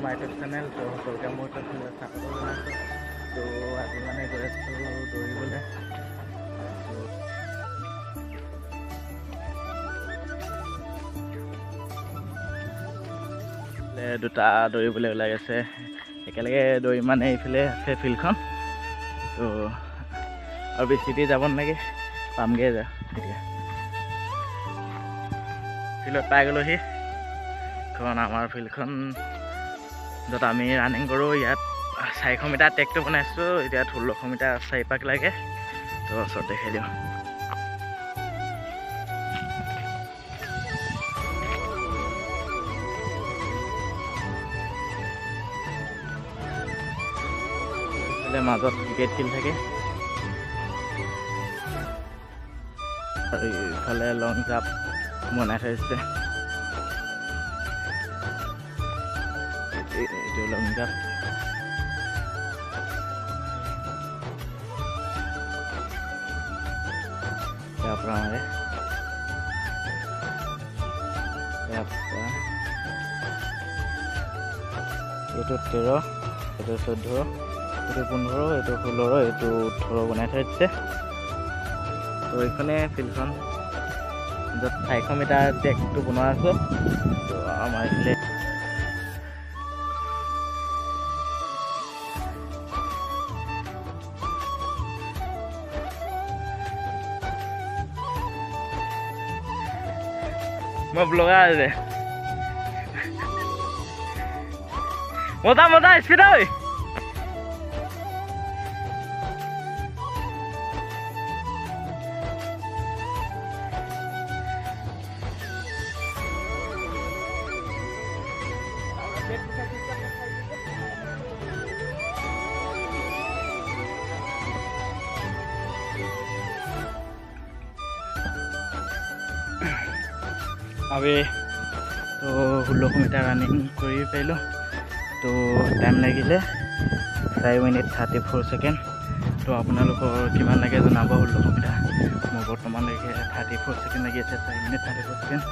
My YouTube channel. তো সকলোকে মোৰ চেনেলত স্বাগতম জনাইছোঁ। তো আজি মানে গৈ আছোঁ দৌৰিবলৈ। দুটা দৌৰিবলৈ ওলাই গৈছে একেলগে দৌৰি মানে এইফালে আছে ফিল্ডখন। তো আৰু বেছি দেৰি যাব নালাগে, পামগৈ যা এতিয়া ফিল্ডত পাই গ'লোহি। কাৰণ আমাৰ ফিল্ডখন য'ত আমি ৰানিং কৰোঁ, ইয়াত 400 মিটাৰ ট্ৰেকটো বনাইছোঁ। এতিয়া 1600 মিটাৰ 4 পাক লাগে। তো ওচৰত দেখাই দিওঁ। মাজত ক্ৰিকেট খেলি থাকে আৰু ইফালে লং জাম্প বনাই থৈছে। এইটো লং জাম্প। তাৰপৰা মাৰে, এইটো 13, এইটো 14, এইটো 15, এইটো 16, এইটো 18 বনাই থৈ দিছে। তো এইখনে ফিল্ডখন য'ত 400 মিটাৰ ট্ৰেকটো বনোৱা আছে। তো আমাৰ এইফালে মই ব্লগাৰ আছে। মজা স্পীড হয়। আমি তো 1600 মিটাৰ ৰানিং কৰি পাৰিলোঁ। তো টাইম লাগিলে 4 মিনিট 34 ছেকেণ্ড। তো আপোনালোকৰ কিমান লাগে জনাব। 1600 মিটাৰ মোৰ বৰ্তমানলৈকে 34 ছেকেণ্ড লাগি আছে, 4 মিনিট 34 ছেকেণ্ড।